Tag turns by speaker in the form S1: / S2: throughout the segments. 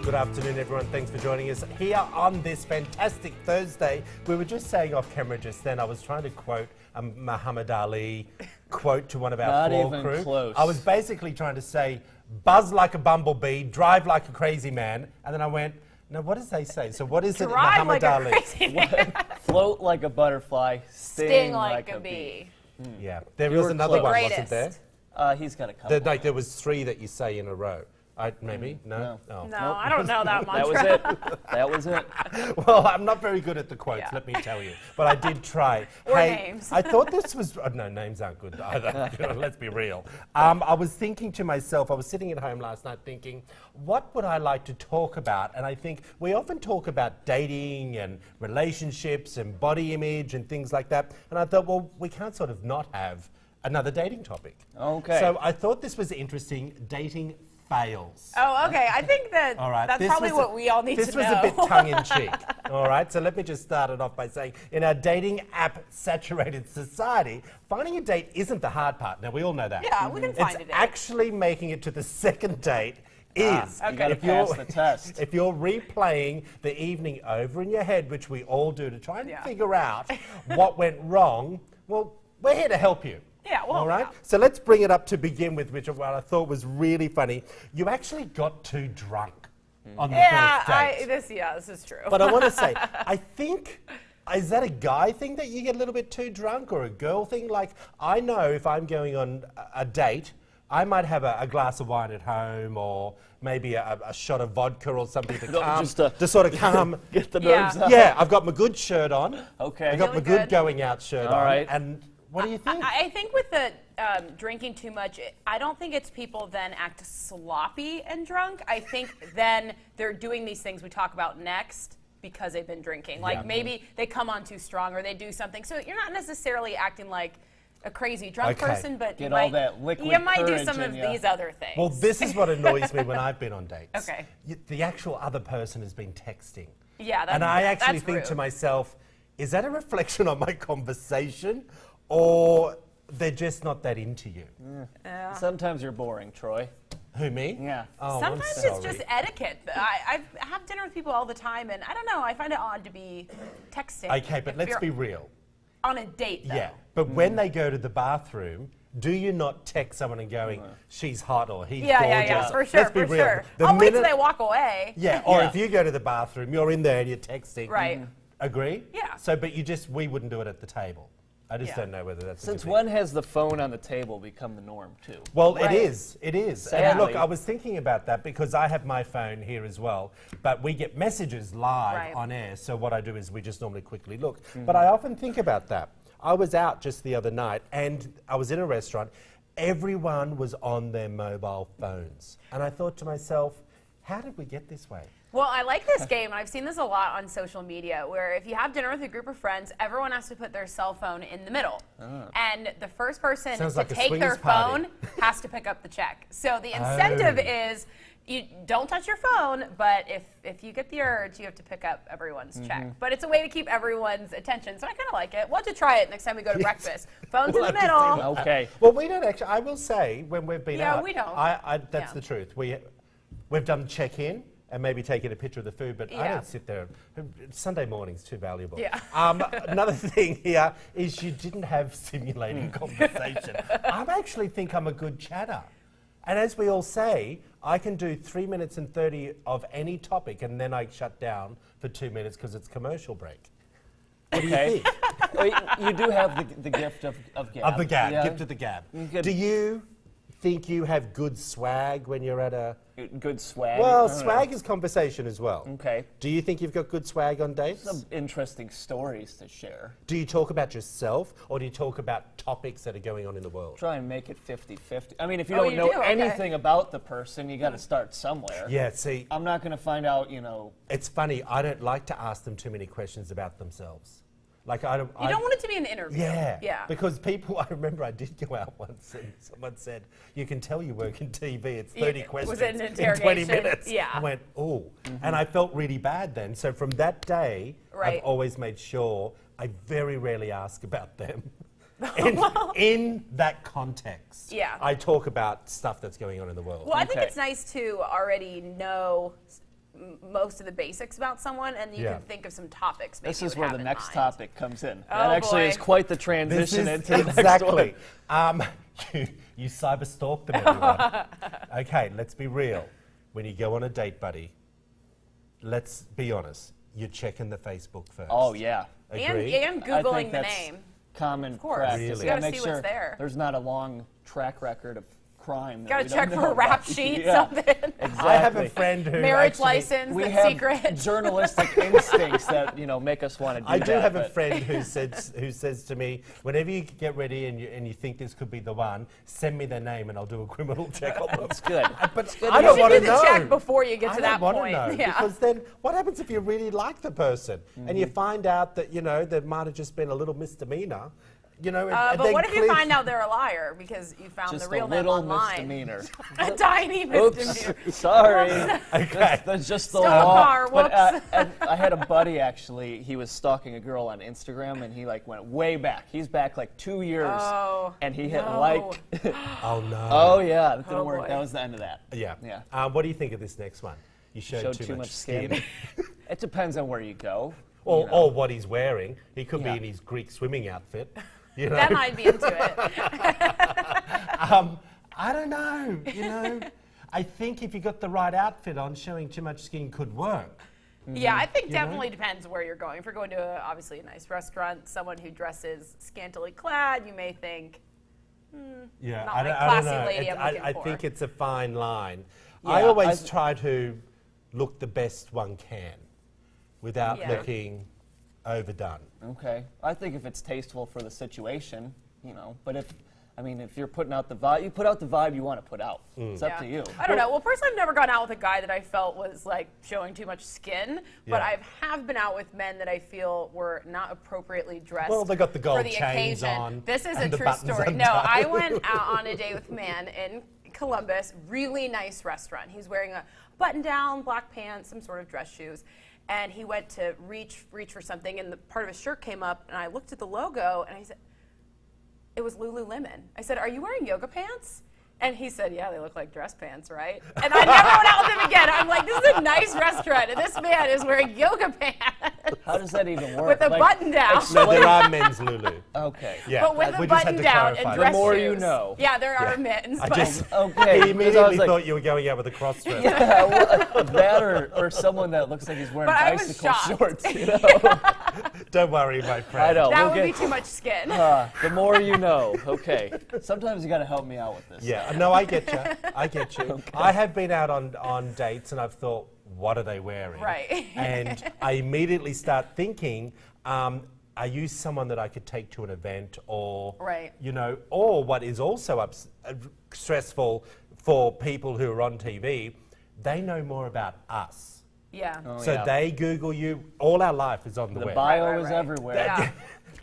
S1: Good afternoon, everyone. Thanks for joining us here on this fantastic Thursday. We were just saying off camera just then, I was trying to quote a Muhammad Ali quote to one of our floor crew.
S2: Not even close.
S1: I was basically trying to say, buzz like a bumblebee, drive like a crazy man. And then I went, no, what does they say? So what is it,
S3: Drive
S1: Muhammad
S3: like
S1: Ali?
S3: a crazy man.
S2: Float like a butterfly, sting
S3: like a bee.
S1: Yeah, there
S2: You
S1: was
S2: were
S1: another
S2: close.
S1: one, wasn't there?
S2: He's got a couple.
S1: There was three that you say in a row. Maybe? No?
S2: No.
S1: Oh.
S3: No, I don't know that much.
S2: That was it. That was it.
S1: Well, I'm not very good at the quotes,
S3: Yeah.
S1: let me tell you. But I did try.
S3: Or names.
S1: I thought this was... no, names aren't good either. Let's be real. I was thinking to myself, I was sitting at home last night thinking, what would I like to talk about? And I think we often talk about dating and relationships and body image and things like that. And I thought, well, we can't sort of not have another dating topic.
S2: Okay.
S1: So I thought this was interesting, dating fails.
S3: Oh, okay. I think that
S1: All right.
S3: that's
S1: this
S3: probably
S1: was
S3: what we all need to know.
S1: This was a bit tongue-in-cheek. All right. So let me just start it off by saying, in our dating app-saturated society, finding a date isn't the hard part. Now, we all know that.
S3: Yeah, we can find
S1: It's
S3: a date.
S1: actually making it to the second date is.
S2: You got to
S1: If you're-
S2: pass the test.
S1: If you're replaying the evening over in your head, which we all do, to try and
S3: Yeah.
S1: figure out what went wrong, well, we're here to help you.
S3: Yeah, well,
S1: All right.
S3: yeah.
S1: So let's bring it up to begin with, which what I thought was really funny. You actually got too drunk on the first date.
S3: This is true.
S1: But I want to say, I think, is that a guy thing that you get a little bit too drunk, or a girl thing? Like, I know if I'm going on a date, I might have a glass of wine at home, or maybe a shot of vodka or something to calm,
S2: just to-
S1: to sort of calm.
S2: Get the
S3: Yeah.
S2: nerves out.
S1: Yeah, I've got my good shirt on.
S2: Okay.
S1: I've got my
S3: Really
S1: good
S3: good.
S1: going out shirt
S2: All
S1: on.
S2: right.
S1: And what do you think?
S3: I think with the drinking too much, I don't think it's people then act sloppy and drunk. I think then they're doing these things we talk about next because they've been drinking. Like
S1: Yeah.
S3: maybe they come on too strong or they do something. So you're not necessarily acting like a crazy drunk
S1: Okay.
S3: person, but
S2: Get
S3: you
S2: all
S3: might,
S2: that liquid
S3: you might do
S2: courage
S3: some of
S2: in ya.
S3: these other things.
S1: Well, this is what annoys me when I've been on dates.
S3: Okay.
S1: The actual other person has been texting.
S3: Yeah,
S1: And I actually
S3: that's
S1: think
S3: rude.
S1: to myself, is that a reflection on my conversation, or they're just not that into you?
S2: Sometimes you're boring, Troy.
S1: Who, me?
S2: Yeah.
S1: Oh,
S3: Sometimes
S1: I'm
S3: it's
S1: sorry.
S3: just etiquette. I have dinner with people all the time, and I don't know. I find it odd to be texting.
S1: Okay, but
S3: if
S1: let's
S3: you're
S1: be real.
S3: on a date, though.
S1: Yeah. But when they go to the bathroom, do you not text someone and going, she's hot or he's
S3: Yeah,
S1: gorgeous?
S3: yeah, yeah, for sure,
S1: Let's be
S3: for
S1: real.
S3: sure.
S1: The
S3: I'll wait till
S1: minute-
S3: they walk away.
S1: Yeah, or
S2: Yeah.
S1: if you go to the bathroom, you're in there and you're texting.
S3: Right.
S1: Agree?
S3: Yeah.
S1: So, but we wouldn't do it at the table. I just
S3: Yeah.
S1: don't know whether that's a good
S2: Since
S1: thing.
S2: when has the phone on the table become the norm, too?
S1: Well,
S3: Right.
S1: it is. It is. And
S2: Sadly.
S1: look, I was thinking about that because I have my phone here as well, but we get messages live
S3: Right.
S1: on air. So what I do is we just normally quickly look. But I often think about that. I was out just the other night and I was in a restaurant. Everyone was on their mobile phones. And I thought to myself, how did we get this way?
S3: Well, I like this game, and I've seen this a lot on social media, where if you have dinner with a group of friends, everyone has to put their cell phone in the middle. And the first person
S1: Sounds
S3: to
S1: like a
S3: take their
S1: swingers party.
S3: phone has to pick up the check. So the incentive is you don't touch your phone, but if you get the urge, you have to pick up everyone's check. But it's a way to keep everyone's attention. So I kind of like it. We'll have to try it next time we go to breakfast. Phone's
S1: We'll
S3: in the
S1: have to see
S3: middle.
S1: what-
S2: Okay.
S1: Well, we don't actually. I will say when we've been
S3: Yeah,
S1: out.
S3: we don't.
S1: That's
S3: Yeah.
S1: the truth. We've done check-in and maybe taken a picture of the food, but I
S3: Yeah.
S1: don't sit there. Sunday morning's too valuable.
S3: Yeah.
S1: Another thing here is you didn't have stimulating conversation. I actually think I'm a good chatter. And as we all say, I can do 3 minutes and 30 of any topic, and then I shut down for 2 minutes because it's commercial break. What do you
S2: Okay.
S1: think?
S2: Well, you do have the gift of gab.
S1: Of the gab,
S2: Yeah.
S1: gift of the gab.
S2: You could-
S1: Do you think you have good swag when you're at a...
S2: Good swag.
S1: Well,
S2: I don't
S1: swag
S2: know.
S1: is conversation as well.
S2: Okay.
S1: Do you think you've got good swag on dates?
S2: Some interesting stories to share.
S1: Do you talk about yourself, or do you talk about topics that are going on in the world?
S2: Try and make it 50-50. I mean, if you
S3: Oh,
S2: don't
S3: you
S2: know
S3: do? Okay.
S2: anything about the person, you got to start somewhere.
S1: Yeah, see,
S2: I'm not going to find out,
S1: it's funny. I don't like to ask them too many questions about themselves. Like, I don't...
S3: You don't want it to be an interview.
S1: Yeah.
S3: Yeah.
S1: Because people, I remember I did go out once and someone said, you can tell you work in TV, it's 30
S3: Yeah,
S1: questions
S3: was it an
S1: in 20
S3: interrogation?
S1: minutes.
S3: Yeah.
S1: I went, oh. And I felt really bad then. So from that day,
S3: Right.
S1: I've always made sure I very rarely ask about them. in that context.
S3: Yeah.
S1: I talk about stuff that's going on in the world.
S3: Well, I think
S2: Okay.
S3: it's nice to already know most of the basics about someone, and you
S1: Yeah.
S3: can think of some topics. Maybe
S2: This
S3: you
S2: is
S3: would
S2: where
S3: have
S2: the
S3: in
S2: next
S3: mind.
S2: topic comes in.
S3: Oh,
S2: That actually is
S3: boy.
S2: quite the
S1: This
S2: transition
S1: is
S2: into the next
S1: exactly.
S2: one.
S1: You cyber stalk them, everyone. Okay, let's be real. When you go on a date, buddy, let's be honest. You're checking the Facebook first.
S2: Oh yeah.
S1: Agree?
S3: And
S2: I
S3: Googling
S2: think
S3: the
S2: that's
S3: name.
S2: common
S3: course.
S2: practice.
S1: Really?
S2: You
S1: You
S2: gotta
S3: gotta
S2: make
S3: see
S2: sure
S3: what's there.
S2: there's not a long track record of crime. that
S3: Gotta
S2: we
S3: check
S2: don't
S3: for
S2: know
S3: a rap
S2: about.
S3: sheet,
S2: Yeah,
S3: something.
S2: Exactly.
S1: I have a friend who
S3: Marriage
S1: actually,
S3: license,
S2: We
S3: that's
S2: have
S3: secret.
S2: journalistic instincts that make us want to do
S1: I
S2: that.
S1: do have a
S2: but-
S1: friend who says to me, whenever you get ready and you think this could be the one, send me their name and I'll do a criminal check on them.
S2: It's good.
S1: But
S2: good
S1: I
S2: to
S3: You
S1: don't
S3: should
S1: want
S3: do
S1: to
S3: the
S1: know.
S3: check before you get
S1: I
S3: to
S1: don't
S3: that
S1: want
S3: point.
S1: to know
S3: Yeah.
S1: because then what happens if you really like the person and you find out that there might have just been a little misdemeanor, and
S3: But
S1: then
S3: what if you
S1: clear-
S3: find out they're a liar because you found
S2: Just
S3: the real
S2: a
S3: name
S2: little
S3: online?
S2: misdemeanor.
S3: A tiny
S2: Oops,
S3: misdemeanor.
S2: sorry.
S1: Okay.
S2: That's just the
S3: Stole a
S2: law.
S3: car,
S2: But,
S3: whoops.
S2: I had a buddy actually. He was stalking a girl on Instagram, and he went way back. He's back like 2 years,
S3: Oh,
S2: and he hit
S3: no.
S2: like.
S1: Oh no.
S2: Oh yeah, that didn't
S3: Oh,
S2: work.
S3: boy.
S2: That was the end of that.
S1: Yeah.
S2: Yeah.
S1: What do you think of this next one? You showed too much skin.
S2: It depends on where you go.
S1: Or what he's wearing. He could
S2: Yeah.
S1: be in his Greek swimming outfit.
S3: Then I'd be into it.
S1: I don't know. I think if you got the right outfit on, showing too much skin could work.
S3: Yeah, I think
S1: You know?
S3: definitely depends where you're going. If you're going to obviously a nice restaurant, someone who dresses scantily clad, you may think,
S1: Yeah,
S3: Not
S1: I
S3: my
S1: don't
S3: classy
S1: know.
S3: lady I'm looking
S1: I
S3: for.
S1: think it's a fine line.
S2: Yeah,
S1: I always
S2: I-
S1: try to look the best one can without
S3: Yeah.
S1: looking overdone.
S2: Okay. I think if it's tasteful for the situation, But if you're putting out the vibe, you put out the vibe you want to put out. It's up to you.
S3: I don't know. Well, personally, I've never gone out with a guy that I felt was like showing too much skin, but
S1: Yeah.
S3: I have been out with men that I feel were not appropriately dressed.
S1: Well, they got the gold
S3: for the
S1: chains
S3: occasion.
S1: on
S3: This is
S1: and
S3: a
S1: the
S3: true
S1: buttons
S3: story. No,
S1: undone.
S3: I went out on a date with a man in Columbus, really nice restaurant. He was wearing a button-down, black pants, some sort of dress shoes. And he went to reach for something, and the part of his shirt came up, and I looked at the logo, and I said, it was Lululemon. I said, "Are you wearing yoga pants?" And he said, "Yeah, they look like dress pants, right?" And I never went out with him again. I'm like, this is a nice restaurant, and this man is wearing yoga pants
S2: How does that even work?
S3: with a button down.
S1: No, there are men's Lulu.
S2: Okay.
S1: Yeah,
S3: But with
S1: we
S3: a
S1: just had
S3: button
S1: to
S3: down
S1: clarify
S3: and
S1: that.
S3: dress
S2: The more
S3: shoes.
S2: you know.
S3: Yeah, there are
S1: Yeah.
S3: mittens.
S1: I
S3: but-
S1: just
S2: Okay.
S1: he
S2: 'cause I was
S1: immediately
S2: like,
S1: thought you were going out with a cross-dresser.
S2: yeah, well, that or someone that looks like he's wearing
S3: But I was
S2: bicycle
S3: shocked.
S2: shorts.
S1: Don't worry, my friend.
S2: I know.
S3: that
S2: we'll
S3: would be
S2: get,
S3: too much skin.
S2: the more you know. Okay. Sometimes you got to help me out with this.
S1: Yeah, no, I get you. I get you. I have been out on dates and I've thought, what are they wearing?
S3: Right.
S1: And I immediately start thinking, are you someone that I could take to an event or,
S3: Right.
S1: or what is also stressful for people who are on TV, they know more about us.
S3: Yeah.
S2: Oh,
S1: So
S2: yeah.
S1: they Google you. All our life is on the
S2: The
S1: web.
S2: bio
S3: Right,
S2: is
S3: right.
S2: everywhere.
S3: Yeah.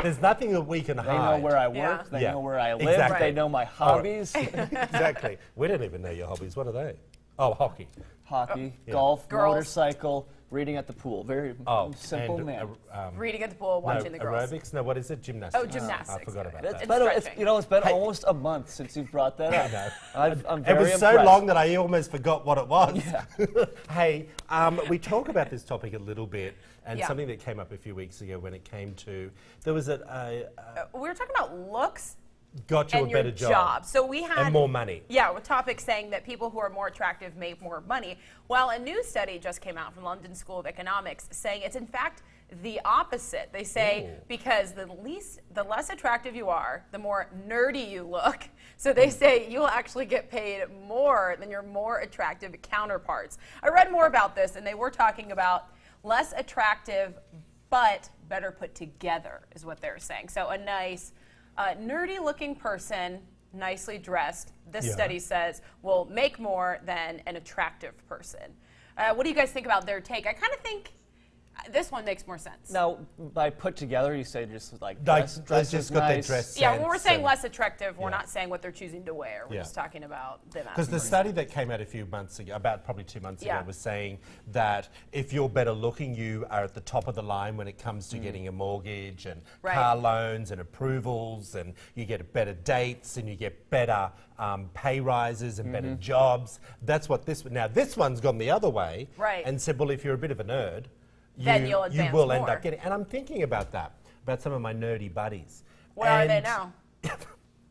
S1: There's nothing that we can
S2: They
S1: hide.
S2: know where I work.
S3: Yeah.
S2: They
S1: Yeah.
S2: know where I live.
S1: Exactly.
S2: They know my hobbies.
S1: Exactly. We don't even know your hobbies. What are they? Oh, hockey.
S2: Hockey,
S1: Yeah.
S2: golf,
S3: Girls.
S2: motorcycle, reading at the pool. Very simple
S1: and,
S2: man.
S3: Reading at the pool, watching the girls.
S1: aerobics? No, what is it? Gymnastics.
S3: Oh, gymnastics.
S1: I forgot about
S2: It's
S1: that.
S2: been,
S3: stretching.
S2: it's been
S1: Hey.
S2: almost a month since you've brought that up.
S1: know.
S2: I'm
S1: It
S2: very
S1: was so
S2: impressed.
S1: long that I almost forgot what it was.
S2: Yeah.
S1: Hey, we talk about this topic a little bit, and
S3: Yeah.
S1: something that came up a few weeks ago when it came to, there was
S3: We were talking about looks
S1: got you
S3: and
S1: a
S3: your
S1: better
S3: job. So we had
S1: and more money.
S3: Yeah, with topics saying that people who are more attractive make more money. Well, a new study just came out from London School of Economics saying it's in fact the opposite. They say
S1: Ooh.
S3: because the less attractive you are, the more nerdy you look. So they say you'll actually get paid more than your more attractive counterparts. I read more about this, and they were talking about less attractive but better put together is what they're saying. So a nice nerdy-looking person, nicely dressed, this
S1: Yeah.
S3: study says, will make more than an attractive person. What do you guys think about their take? I kind of think This one makes more sense.
S2: Now, by put together, you say just like
S1: Like,
S2: dress
S1: they've
S2: is
S1: just got their
S2: nice.
S1: dress
S3: Yeah, when
S1: sense
S3: we're saying
S1: and-
S3: less attractive, we're
S1: Yeah.
S3: not saying what they're choosing to wear. We're
S1: Yeah.
S3: just talking about them.
S1: Because the study that came out a few months ago, about probably 2 months ago,
S3: Yeah.
S1: was saying that if you're better looking, you are at the top of the line when it comes to getting a mortgage and
S3: Right.
S1: car loans and approvals, and you get better dates and you get better pay rises and better jobs. That's what this. Now this one's gone the other way,
S3: Right.
S1: and said, well, if you're a bit of a nerd,
S3: Then
S1: you
S3: you'll advance
S1: will end
S3: more.
S1: up getting. And I'm thinking about that, about some of my nerdy buddies.
S3: Where are they
S1: And
S3: now?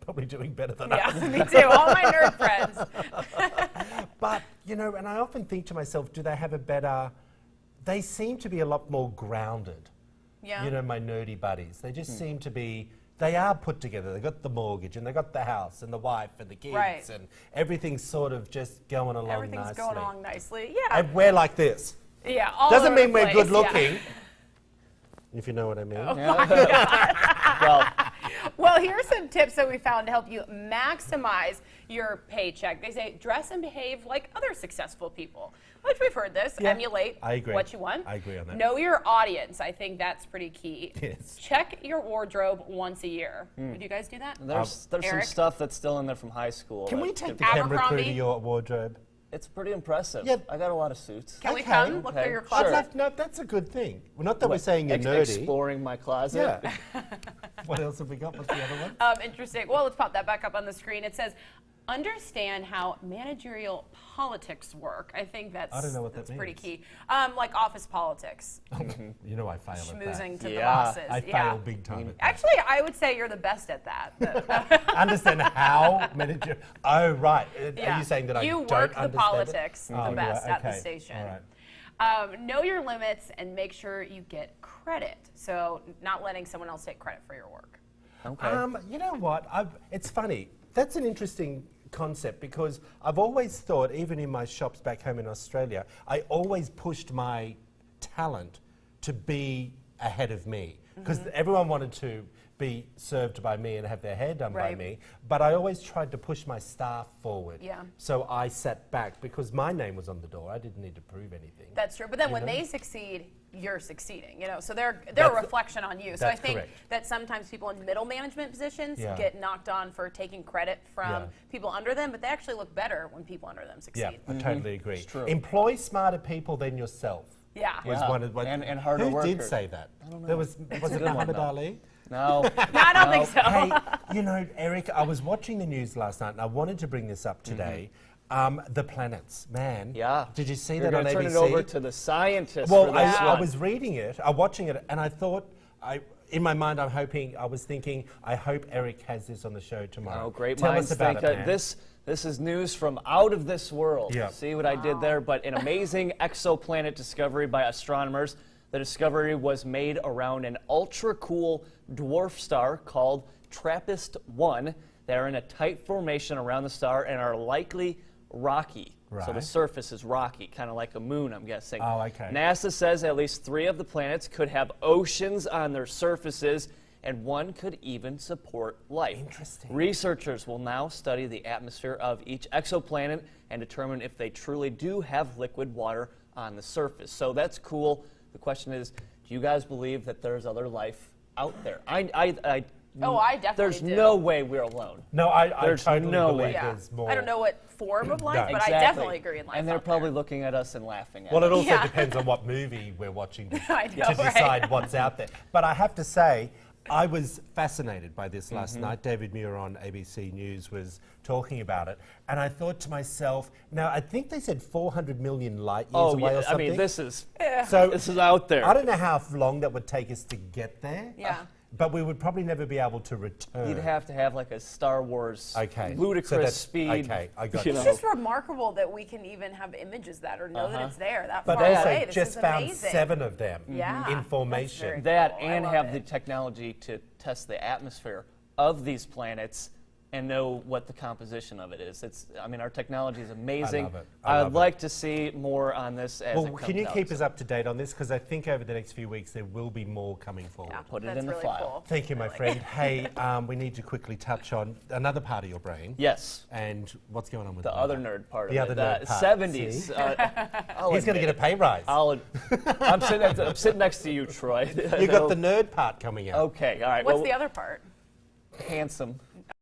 S1: Probably doing better than
S3: Yeah,
S1: us.
S3: me too. All my nerd friends.
S1: But, and I often think to myself, do they have a better, they seem to be a lot more grounded.
S3: Yeah.
S1: My nerdy buddies. They just seem to be, they are put together. They got the mortgage and they got the house and the wife and the kids
S3: Right.
S1: and everything's sort of just going along
S3: Everything's
S1: nicely.
S3: going along nicely. Yeah.
S1: And we're like this.
S3: Yeah. All
S1: Doesn't
S3: over
S1: mean
S3: the
S1: we're
S3: place,
S1: good
S3: yeah.
S1: looking, if you know what I mean.
S2: Well,
S3: Well, here are some tips that we found to help you maximize your paycheck. They say dress and behave like other successful people, which we've heard this.
S1: Yeah,
S3: Emulate
S1: I agree.
S3: what you want.
S1: I agree on that.
S3: Know your audience. I think that's pretty key.
S1: Yes.
S3: Check your wardrobe once a year. Do you guys do that?
S2: there's some
S3: Eric?
S2: stuff that's still in there from high school.
S1: Can
S2: that
S1: we take
S2: could
S1: the
S2: be-
S1: camera crew to
S3: Abercrombie?
S1: your wardrobe?
S2: It's pretty impressive.
S1: Yeah.
S2: I got a lot of suits.
S3: Can we
S1: Okay.
S3: come look
S2: Okay,
S3: through your
S2: sure.
S3: closet?
S1: No, that's a good thing. Well, not that we're
S2: What,
S1: saying you're nerdy.
S2: Exploring my closet.
S1: Yeah. What else have we got? What's the other one?
S3: Interesting. Well, let's pop that back up on the screen. It says, understand how managerial politics work. I think that's,
S1: I don't know what that
S3: that's pretty
S1: means.
S3: key. Like office politics,
S1: You know I fail at that.
S3: schmoozing to the
S2: Yeah.
S3: bosses.
S1: I
S3: yeah.
S1: fail big time at that.
S3: Actually, I would say you're the best at that.
S1: Understand how manager? Oh, right.
S3: Yeah.
S1: Are you saying that I
S3: you
S1: don't
S3: work the
S1: understand
S3: politics
S1: it?
S3: the
S1: Oh,
S3: best
S1: yeah,
S3: at the
S1: okay.
S3: station.
S1: All right.
S3: Know your limits and make sure you get credit. So not letting someone else take credit for your work.
S2: Okay.
S1: You know what? It's funny. That's an interesting concept because I've always thought, even in my shops back home in Australia, I always pushed my talent to be ahead of me because everyone wanted to be served by me and have their hair done by
S3: Right.
S1: me, but I always tried to push my staff forward.
S3: Yeah.
S1: So I sat back because my name was on the door. I didn't need to prove anything.
S3: That's true. But then when
S1: know?
S3: they succeed, you're succeeding. So they're a
S1: That's-
S3: reflection on you. So I
S1: that's
S3: think
S1: correct.
S3: that sometimes people in middle management positions
S1: Yeah.
S3: get knocked on for taking credit from
S1: Yeah.
S3: people under them, but they actually look better when people under them
S1: Yeah,
S3: succeed.
S1: I totally agree.
S2: true.
S1: Employ smarter people than yourself.
S3: Yeah.
S1: Was
S2: Yeah,
S1: one of
S2: and harder
S1: Who did
S2: workers.
S1: say that?
S2: I don't know.
S1: There was it
S2: good one,
S1: Muhammad
S2: though.
S1: Ali?
S2: No.
S3: No, I don't think so.
S1: Hey, Eric, I was watching the news last night and I wanted to bring this up today. The planets, man.
S2: Yeah.
S1: Did you see
S2: You're
S1: that on
S2: gonna
S1: ABC?
S2: turn it over to the scientists.
S1: Well,
S2: for this
S1: I
S2: one.
S1: was reading it, watching it, and I thought, in my mind, I was thinking, I hope Eric has this on the show tomorrow.
S2: Oh, great
S1: Tell
S2: minds
S1: us about
S2: think
S1: it, man.
S2: this is news from out of this world.
S1: Yeah.
S2: See what I did there? But an amazing exoplanet discovery by astronomers. The discovery was made around an ultra cool dwarf star called TRAPPIST-1. They're in a tight formation around the star and are likely rocky. So the
S1: Right.
S2: surface is rocky, kind of like a moon, I'm guessing.
S1: Oh, okay.
S2: NASA says at least 3 of the planets could have oceans on their surfaces, and one could even support life.
S1: Interesting.
S2: Researchers will now study the atmosphere of each exoplanet and determine if they truly do have liquid water on the surface. So that's cool. The question is, do you guys believe that there's other life out there?
S3: Oh, I definitely
S2: There's
S3: do.
S2: no way we're alone.
S1: No, I
S2: There's
S1: totally
S2: no
S1: believe
S2: way.
S3: Yeah.
S1: there's more.
S3: I don't know what form of life,
S1: No.
S3: but I definitely agree in life.
S2: And they're
S3: out
S2: probably
S3: there.
S2: looking at us and laughing at
S1: Well, it
S2: us.
S1: also
S3: Yeah.
S1: depends on what movie we're watching to,
S3: I know,
S1: to
S3: right?
S1: decide what's out there. But I have to say, I was fascinated by this last
S2: Mm-hmm.
S1: night. David Muir on ABC News was talking about it, and I thought to myself, now I think they said 400 million light years
S2: Oh,
S1: away
S2: yeah.
S1: or
S2: I
S1: something.
S2: mean, this is
S1: so
S2: out there.
S1: I don't know how long that would take us to get there.
S3: Yeah.
S1: But we would probably never be able to return.
S2: You'd have to have like a Star Wars
S1: Okay. So
S2: ludicrous
S1: that's-
S2: speed.
S1: okay, I got
S2: you
S1: you.
S3: It's
S2: know.
S3: just remarkable that we can even have images that or know that it's there that
S1: But
S3: far
S1: also
S3: away. This
S1: just
S3: is
S1: found
S3: amazing.
S1: 7 of them
S3: Yeah,
S1: in
S3: that's
S1: formation.
S3: very
S2: That
S3: cool. I
S2: and
S3: love
S2: have
S3: it.
S2: the technology to test the atmosphere of these planets and know what the composition of it is. I mean, our technology is amazing.
S1: I love it. I love
S2: I'd like to see more on this as it
S1: Well,
S2: comes
S1: can you
S2: out,
S1: keep
S2: so
S1: us up to date on this? Because I think over the next few weeks there will be more coming forward.
S3: Yeah,
S2: Put it
S3: that's
S2: in the
S3: really
S2: file.
S3: Cool.
S1: Thank you, my
S3: I like
S1: friend.
S3: it.
S1: Hey, we need to quickly touch on another part of your brain.
S2: Yes.
S1: And what's going on with
S2: The other nerd part
S1: The
S2: of
S1: other
S2: it.
S1: nerd part,
S2: 70s.
S1: see?
S2: I'll
S1: He's going to
S2: admit
S1: get a
S2: it.
S1: pay rise.
S2: I'm sitting next to you, Troy.
S1: You got the nerd part coming out.
S2: Okay, all right.
S3: What's
S2: well,
S3: the other part?
S2: handsome.